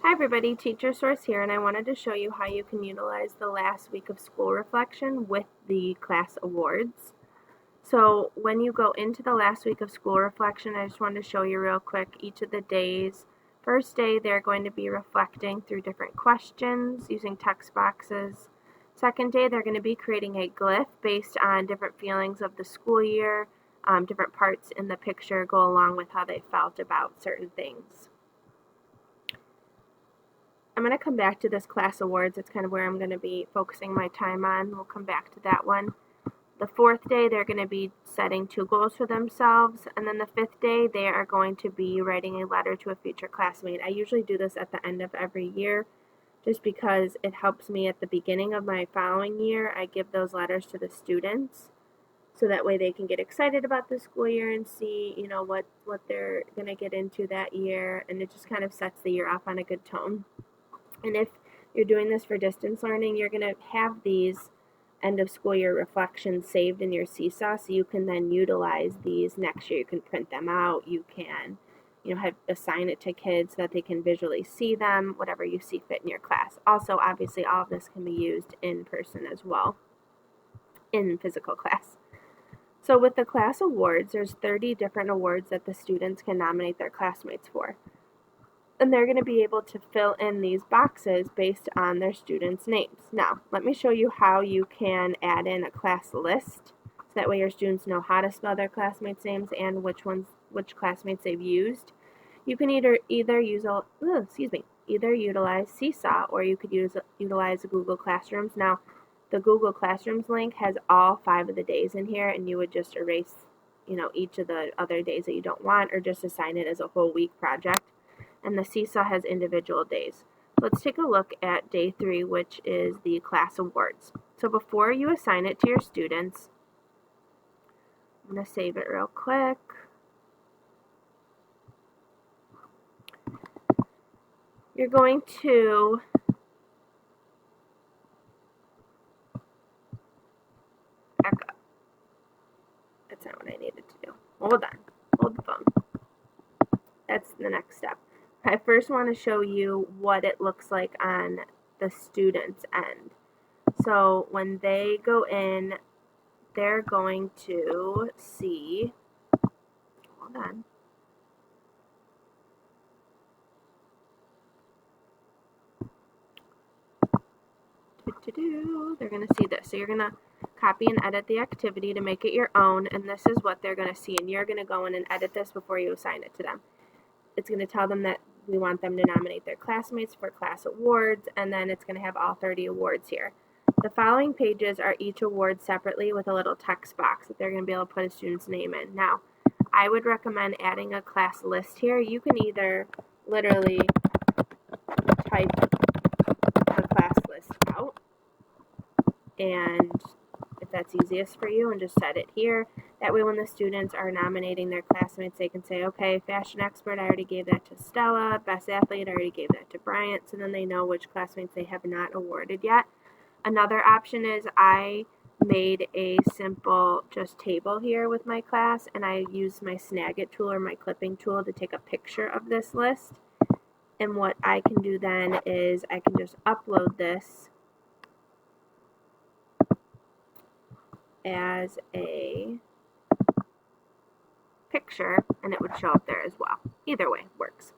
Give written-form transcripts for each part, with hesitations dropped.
Hi everybody, Teacher Source here, and I wanted to show you how you can utilize the last week of school reflection with the class awards. So when you go into the last week of school reflection, I just wanted to show you real quick each of the days. First day, they're going to be reflecting through different questions using text boxes. Second day, they're going to be creating a glyph based on different feelings of the school year. Different parts in the picture go along with how they felt about certain things. I'm going to come back to this class awards. It's kind of where I'm going to be focusing my time on. We'll come back to that one. The fourth day, they're going to be setting 2 goals for themselves. And then the fifth day, they are going to be writing a letter to a future classmate. I usually do this at the end of every year just because it helps me at the beginning of my following year. I give those letters to the students so that way they can get excited about the school year and see, what they're going to get into that year. And it just kind of sets the year off on a good tone. And if you're doing this for distance learning, you're going to have these end of school year reflections saved in your Seesaw, so you can then utilize these next year. You can print them out. You can, assign it to kids so that they can visually see them, whatever you see fit in your class. Also, obviously, all of this can be used in person as well, in physical class. So with the class awards, there's 30 different awards that the students can nominate their classmates for. And they're going to be able to fill in these boxes based on their students' names. Now, let me show you how you can add in a class list, so that way your students know how to spell their classmates' names and which classmates they've used. You can either utilize Seesaw, or you could utilize Google Classrooms. Now, the Google Classrooms link has all 5 of the days in here, and you would just erase, each of the other days that you don't want, or just assign it as a whole week project. And the Seesaw has individual days. Let's take a look at day 3, which is the class awards. So before you assign it to your students, I'm going to save it real quick. You're going to back up. That's not what I needed to do. Hold on. Hold the phone. That's the next step. I first want to show you what it looks like on the student's end. So when they go in, they're going to see, hold on. They're going to see this. So you're going to copy and edit the activity to make it your own, and this is what they're going to see. And you're going to go in and edit this before you assign it to them. It's going to tell them that we want them to nominate their classmates for class awards, and then it's going to have all 30 awards here. The following pages are each award separately with a little text box that they're going to be able to put a student's name in. Now, I would recommend adding a class list here. You can either literally type the class list out, and if that's easiest for you, and just set it here. That way when the students are nominating their classmates, they can say, okay, fashion expert, I already gave that to Stella. Best athlete, I already gave that to Bryant. So then they know which classmates they have not awarded yet. Another option is I made a simple just table here with my class, and I used my Snagit tool or my clipping tool to take a picture of this list. And what I can do then is I can just upload this as a picture, and it would show up there as well. Either way works.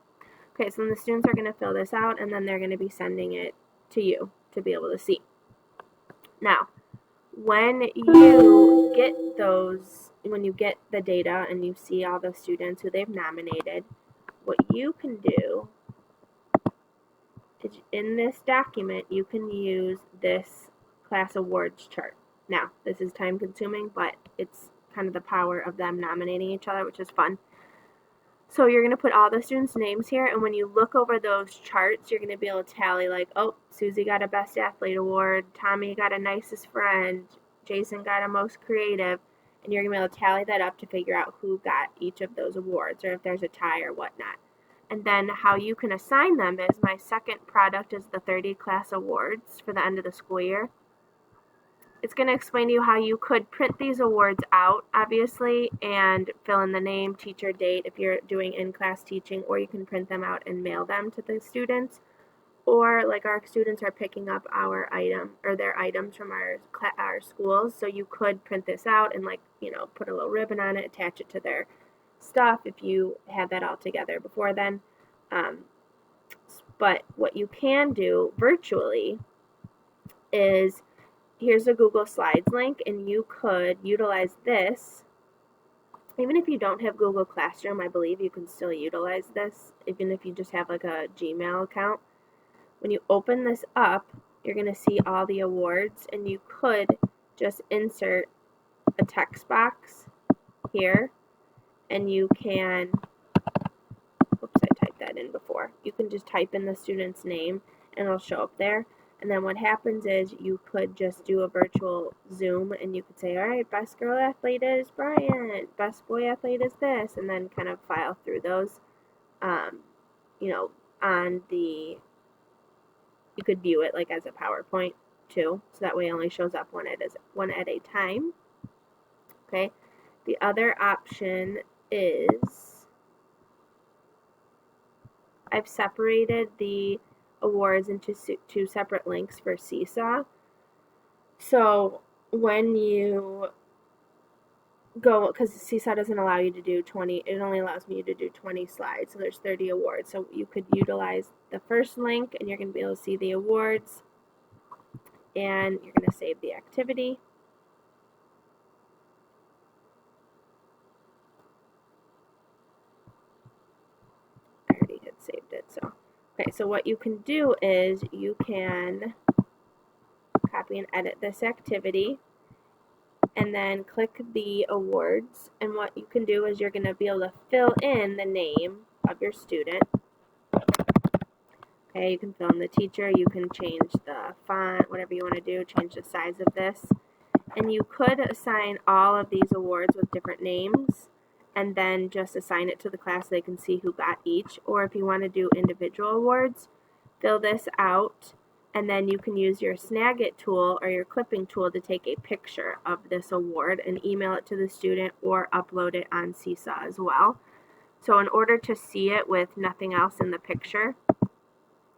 Okay, so then the students are going to fill this out, and then they're going to be sending it to you to be able to see. Now, when you get the data and you see all the students who they've nominated, what you can do is in this document, you can use this class awards chart. Now, this is time consuming, but it's kind of the power of them nominating each other, which is fun. So you're going to put all the students' names here, and when you look over those charts, you're going to be able to tally, like, oh, Susie got a Best Athlete Award, Tommy got a Nicest Friend, Jason got a Most Creative, and you're going to be able to tally that up to figure out who got each of those awards, or if there's a tie or whatnot. And then how you can assign them is my second product is the 30 class awards for the end of the school year. It's going to explain to you how you could print these awards out, obviously, and fill in the name, teacher, date if you're doing in-class teaching, or you can print them out and mail them to the students. Or like our students are picking up our item or their items from our schools, so you could print this out and like, you know, put a little ribbon on it, attach it to their stuff if you had that all together before then. But what you can do virtually is, here's a Google Slides link, and you could utilize this. Even if you don't have Google Classroom, I believe you can still utilize this, even if you just have like a Gmail account. When you open this up, you're going to see all the awards, and you could just insert a text box here, and you can, oops, I typed that in before. You can just type in the student's name, and it'll show up there. And then what happens is you could just do a virtual Zoom, and you could say, all right, best girl athlete is Bryant, best boy athlete is this, and then kind of file through those, you know, on the, you could view it like as a PowerPoint too, so that way it only shows up one at a time. Okay. The other option is, I've separated the awards into two separate links for Seesaw. So when you go, because Seesaw doesn't allow you to do 20, it only allows me to do 20 slides, so there's 30 awards. So you could utilize the first link, and you're going to be able to see the awards, and you're going to save the activity. I already had saved it, so. Okay, so what you can do is you can copy and edit this activity, and then click the awards, and what you can do is you're going to be able to fill in the name of your student. Okay, you can fill in the teacher, you can change the font, whatever you want to do, change the size of this, and you could assign all of these awards with different names, and then just assign it to the class so they can see who got each. Or if you want to do individual awards, fill this out, and then you can use your Snagit tool or your clipping tool to take a picture of this award and email it to the student or upload it on Seesaw as well. So in order to see it with nothing else in the picture,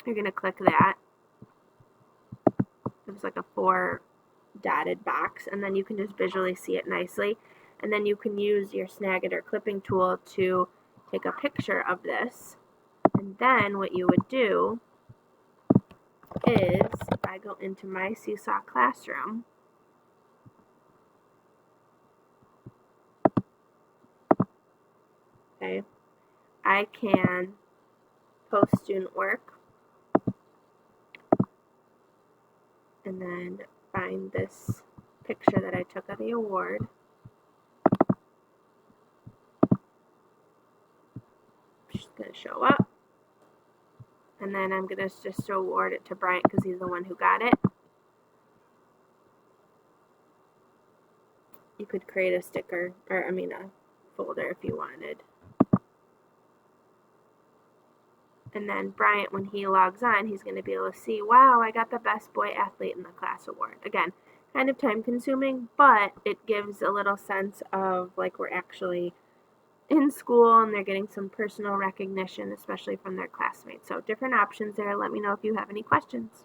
you're going to click that. There's like a 4 dotted box, and then you can just visually see it nicely. And then you can use your Snagit or clipping tool to take a picture of this. And then what you would do is, if I go into my Seesaw classroom, okay, I can post student work, and then find this picture that I took of the award. It's going to show up, and then I'm going to just award it to Bryant because he's the one who got it. You could create a sticker, or a folder if you wanted. And then Bryant, when he logs on, he's going to be able to see, wow, I got the best boy athlete in the class award. Again, kind of time consuming, but it gives a little sense of like we're actually in school and they're getting some personal recognition, especially from their classmates. So different options there. Let me know if you have any questions.